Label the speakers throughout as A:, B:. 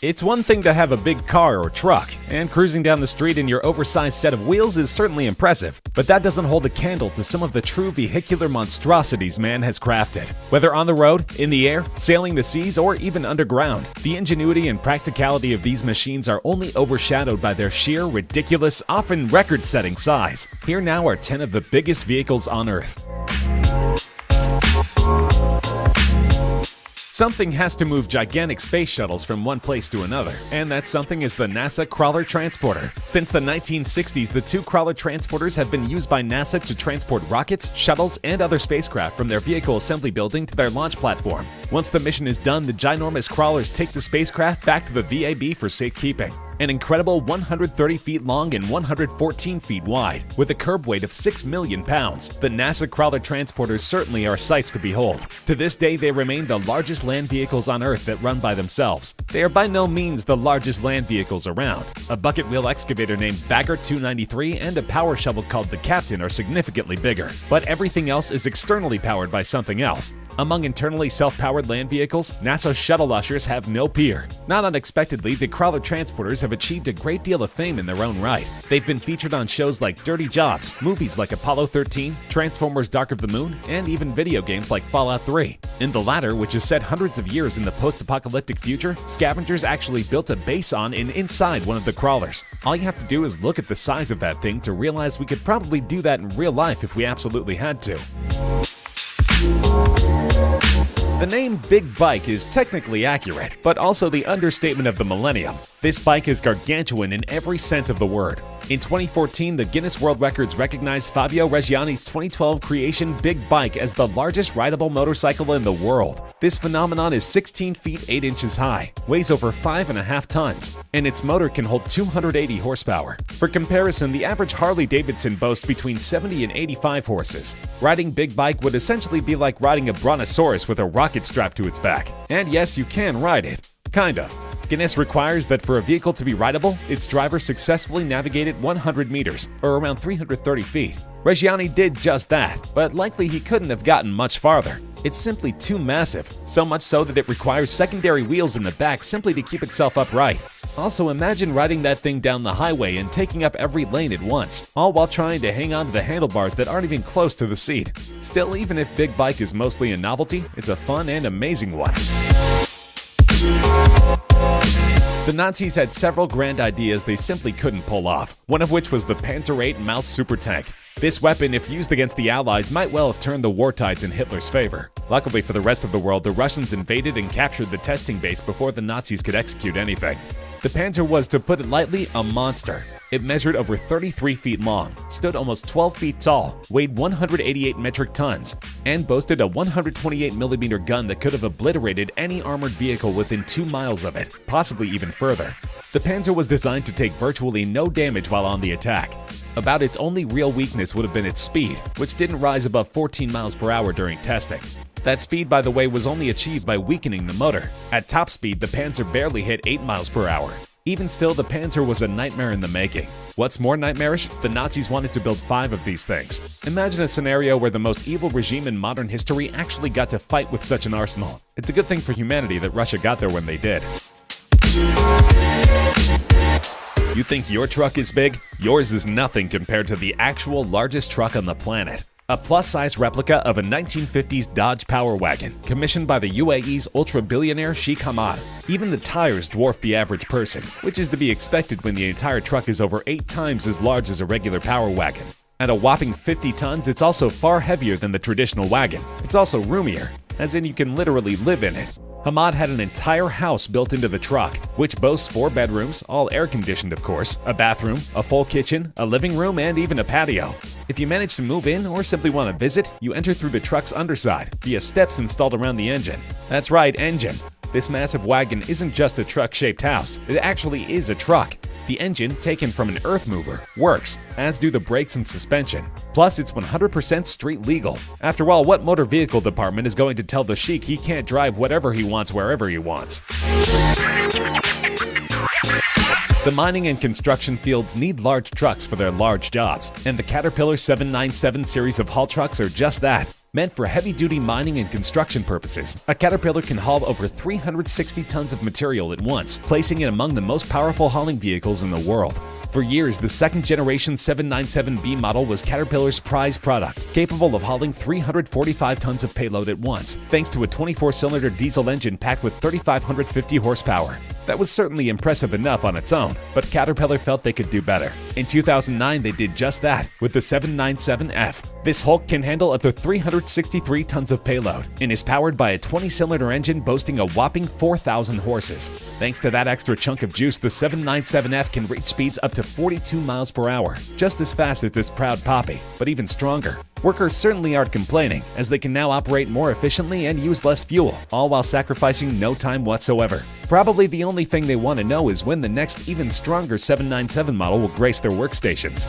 A: It's one thing to have a big car or truck, and cruising down the street in your oversized set of wheels is certainly impressive, but that doesn't hold a candle to some of the true vehicular monstrosities man has crafted. Whether on the road, in the air, sailing the seas, or even underground, the ingenuity and practicality of these machines are only overshadowed by their sheer, ridiculous, often record-setting size. Here now are 10 of the biggest vehicles on Earth. Something has to move gigantic space shuttles from one place to another, and that something is the NASA Crawler Transporter. Since the 1960s, the two Crawler Transporters have been used by NASA to transport rockets, shuttles, and other spacecraft from their vehicle assembly building to their launch platform. Once the mission is done, the ginormous crawlers take the spacecraft back to the VAB for safekeeping. An incredible 130 feet long and 114 feet wide, with a curb weight of 6 million pounds, the NASA Crawler Transporters certainly are sights to behold. To this day, they remain the largest land vehicles on Earth that run by themselves. They are by no means the largest land vehicles around. A bucket wheel excavator named Bagger 293 and a power shovel called the Captain are significantly bigger, but everything else is externally powered by something else. Among internally self-powered land vehicles, NASA's shuttle ushers have no peer. Not unexpectedly, the Crawler Transporters have achieved a great deal of fame in their own right. They've been featured on shows like Dirty Jobs, movies like Apollo 13, Transformers: Dark of the Moon, and even video games like Fallout 3. In the latter, which is set hundreds of years in the post-apocalyptic future, scavengers actually built a base on and inside one of the crawlers. All you have to do is look at the size of that thing to realize we could probably do that in real life if we absolutely had to. The name Big Bike is technically accurate, but also the understatement of the millennium. This bike is gargantuan in every sense of the word. In 2014, the Guinness World Records recognized Fabio Reggiani's 2012 creation Big Bike as the largest rideable motorcycle in the world. This phenomenon is 16 feet 8 inches high, weighs over 5.5 tons, and its motor can hold 280 horsepower. For comparison, the average Harley-Davidson boasts between 70 and 85 horses. Riding Big Bike would essentially be like riding a brontosaurus with a rocket strapped to its back. And yes, you can ride it. Kind of. Guinness requires that for a vehicle to be rideable, its driver successfully navigated 100 meters, or around 330 feet. Reggiani did just that, but likely he couldn't have gotten much farther. It's simply too massive, so much so that it requires secondary wheels in the back simply to keep itself upright. Also, imagine riding that thing down the highway and taking up every lane at once, all while trying to hang on to the handlebars that aren't even close to the seat. Still, even if Big Bike is mostly a novelty, it's a fun and amazing one. The Nazis had several grand ideas they simply couldn't pull off, one of which was the Panzer VIII Maus super tank. This weapon, if used against the Allies, might well have turned the war tides in Hitler's favor. Luckily for the rest of the world, the Russians invaded and captured the testing base before the Nazis could execute anything. The Panzer was, to put it lightly, a monster. It measured over 33 feet long, stood almost 12 feet tall, weighed 188 metric tons, and boasted a 128mm gun that could have obliterated any armored vehicle within 2 miles of it, possibly even further. The Panzer was designed to take virtually no damage while on the attack. About its only real weakness would have been its speed, which didn't rise above 14 miles per hour during testing. That speed, by the way, was only achieved by weakening the motor. At top speed, the Panzer barely hit 8 miles per hour. Even still, the Panzer was a nightmare in the making. What's more nightmarish? The Nazis wanted to build 5 of these things. Imagine a scenario where the most evil regime in modern history actually got to fight with such an arsenal. It's a good thing for humanity that Russia got there when they did. You think your truck is big? Yours is nothing compared to the actual largest truck on the planet. A plus-size replica of a 1950s Dodge Power Wagon, commissioned by the UAE's ultra-billionaire Sheikh Hamad. Even the tires dwarf the average person, which is to be expected when the entire truck is over 8 times as large as a regular Power Wagon. At a whopping 50 tons, it's also far heavier than the traditional wagon. It's also roomier, as in you can literally live in it. Hamad had an entire house built into the truck, which boasts 4 bedrooms, all air-conditioned of course, a bathroom, a full kitchen, a living room, and even a patio. If you manage to move in or simply want to visit, you enter through the truck's underside, via steps installed around the engine. That's right, engine. This massive wagon isn't just a truck-shaped house, it actually is a truck. The engine, taken from an earth mover, works, as do the brakes and suspension. Plus, it's 100% street legal. After all, what motor vehicle department is going to tell the Sheikh he can't drive whatever he wants wherever he wants? The mining and construction fields need large trucks for their large jobs, and the Caterpillar 797 series of haul trucks are just that. Meant for heavy-duty mining and construction purposes, a Caterpillar can haul over 360 tons of material at once, placing it among the most powerful hauling vehicles in the world. For years, the second-generation 797B model was Caterpillar's prize product, capable of hauling 345 tons of payload at once, thanks to a 24-cylinder diesel engine packed with 3,550 horsepower. That was certainly impressive enough on its own, but Caterpillar felt they could do better. In 2009, they did just that with the 797F. This Hulk can handle up to 363 tons of payload and is powered by a 20-cylinder engine boasting a whopping 4,000 horses. Thanks to that extra chunk of juice, the 797F can reach speeds up to 42 miles per hour, just as fast as its proud Poppy, but even stronger. Workers certainly aren't complaining, as they can now operate more efficiently and use less fuel, all while sacrificing no time whatsoever. Probably the only thing they want to know is when the next, even stronger 797 model will grace their workstations.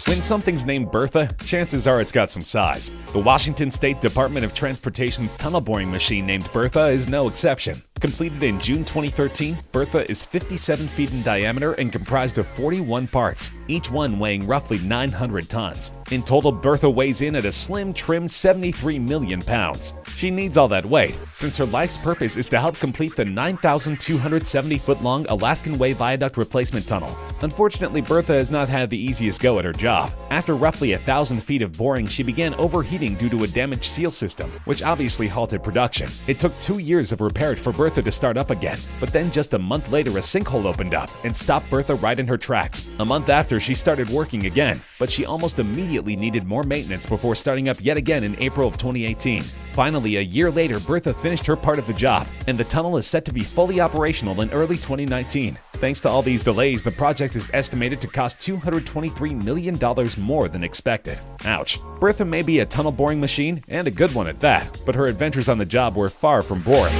A: When something's named Bertha, chances are it's got some size. The Washington State Department of Transportation's tunnel boring machine named Bertha is no exception. Completed in June 2013, Bertha is 57 feet in diameter and comprised of 41 parts, each one weighing roughly 900 tons. In total, Bertha weighs in at a slim, trim 73 million pounds. She needs all that weight, since her life's purpose is to help complete the 9,270-foot-long Alaskan Way Viaduct Replacement Tunnel. Unfortunately, Bertha has not had the easiest go at her job. After roughly 1,000 feet of boring, she began overheating due to a damaged seal system, which obviously halted production. It took 2 years of repairs for Bertha to start up again, but then just a month later a sinkhole opened up and stopped Bertha right in her tracks. A month after, she started working again, but she almost immediately needed more maintenance before starting up yet again in April of 2018. Finally, a year later, Bertha finished her part of the job, and the tunnel is set to be fully operational in early 2019. Thanks to all these delays, the project is estimated to cost $223 million more than expected. Ouch. Bertha may be a tunnel boring machine, and a good one at that, but her adventures on the job were far from boring.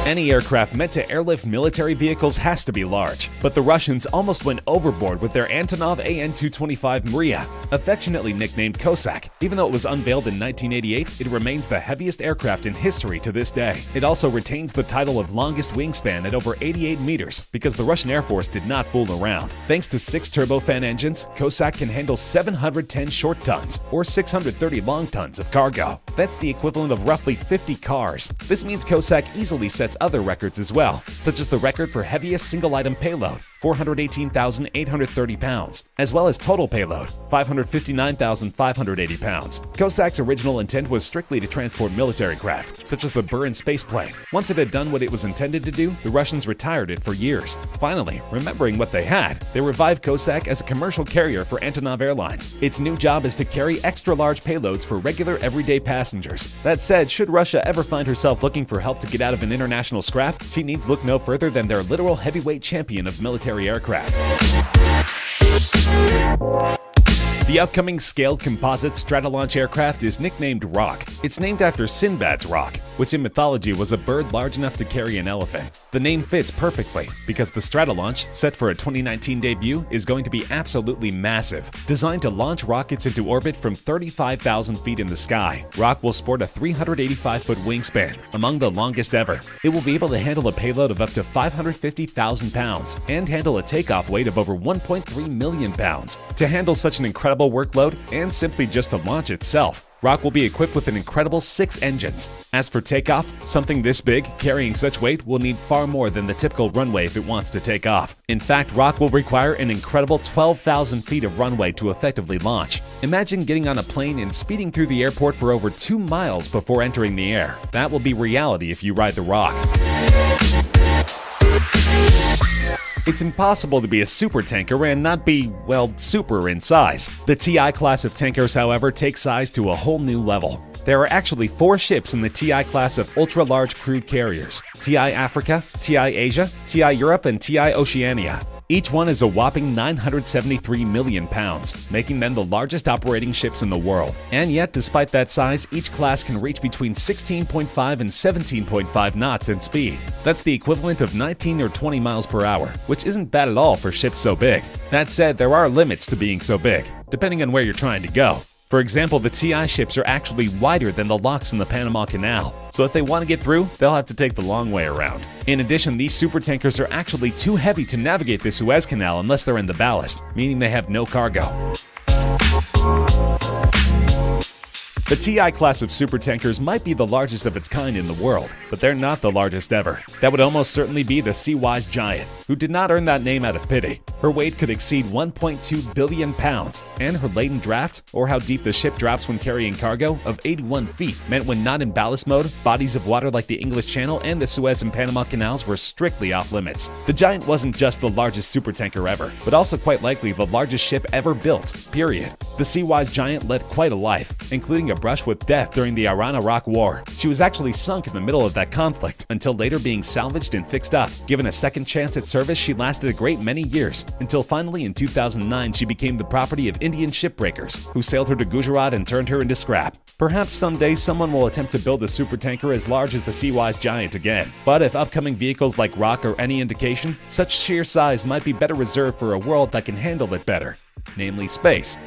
A: Any aircraft meant to airlift military vehicles has to be large, but the Russians almost went overboard with their Antonov An-225 Mriya, affectionately nicknamed Cossack. Even though it was unveiled in 1988, it remains the heaviest aircraft in history to this day. It also retains the title of longest wingspan at over 88 meters because the Russian Air Force did not fool around. Thanks to 6 turbofan engines, Cossack can handle 710 short tons or 630 long tons of cargo. That's the equivalent of roughly 50 cars. This means Cossack easily sets other records as well, such as the record for heaviest single-item payload, 418,830 pounds, as well as total payload, 559,580 pounds. Cossack's original intent was strictly to transport military craft, such as the Buran spaceplane. Once it had done what it was intended to do, the Russians retired it for years. Finally, remembering what they had, they revived Cossack as a commercial carrier for Antonov Airlines. Its new job is to carry extra-large payloads for regular, everyday passengers. That said, should Russia ever find herself looking for help to get out of an international scrap, she needs look no further than their literal heavyweight champion of military aircraft. The upcoming scaled composite Stratolaunch aircraft is nicknamed Rock. It's named after Sinbad's Rock, which in mythology was a bird large enough to carry an elephant. The name fits perfectly because the Stratolaunch, set for a 2019 debut, is going to be absolutely massive. Designed to launch rockets into orbit from 35,000 feet in the sky, Rock will sport a 385-foot wingspan, among the longest ever. It will be able to handle a payload of up to 550,000 pounds and handle a takeoff weight of over 1.3 million pounds. To handle such an incredible workload and simply just to launch itself, Rock will be equipped with an incredible 6 engines. As for takeoff, something this big, carrying such weight, will need far more than the typical runway if it wants to take off. In fact, Rock will require an incredible 12,000 feet of runway to effectively launch. Imagine getting on a plane and speeding through the airport for over 2 miles before entering the air. That will be reality if you ride the Rock. It's impossible to be a supertanker and not be, well, super in size. The TI class of tankers, however, take size to a whole new level. There are actually 4 ships in the TI class of ultra-large crude carriers: TI Africa, TI Asia, TI Europe, and TI Oceania. Each one is a whopping 973 million pounds, making them the largest operating ships in the world. And yet, despite that size, each class can reach between 16.5 and 17.5 knots in speed. That's the equivalent of 19 or 20 miles per hour, which isn't bad at all for ships so big. That said, there are limits to being so big, depending on where you're trying to go. For example, the TI ships are actually wider than the locks in the Panama Canal, so if they want to get through, they'll have to take the long way around. In addition, these supertankers are actually too heavy to navigate the Suez Canal unless they're in the ballast, meaning they have no cargo. The TI class of supertankers might be the largest of its kind in the world, but they're not the largest ever. That would almost certainly be the Seawise Giant, who did not earn that name out of pity. Her weight could exceed 1.2 billion pounds, and her laden draft, or how deep the ship drops when carrying cargo, of 81 feet, meant when not in ballast mode, bodies of water like the English Channel and the Suez and Panama Canals were strictly off limits. The Giant wasn't just the largest supertanker ever, but also quite likely the largest ship ever built, period. The Seawise Giant led quite a life, including a brush with death during the Iran-Iraq War. She was actually sunk in the middle of that conflict, until later being salvaged and fixed up. Given a second chance at service, she lasted a great many years, until finally in 2009 she became the property of Indian shipbreakers, who sailed her to Gujarat and turned her into scrap. Perhaps someday someone will attempt to build a supertanker as large as the Seawise Giant again. But if upcoming vehicles like Rock are any indication, such sheer size might be better reserved for a world that can handle it better, namely space.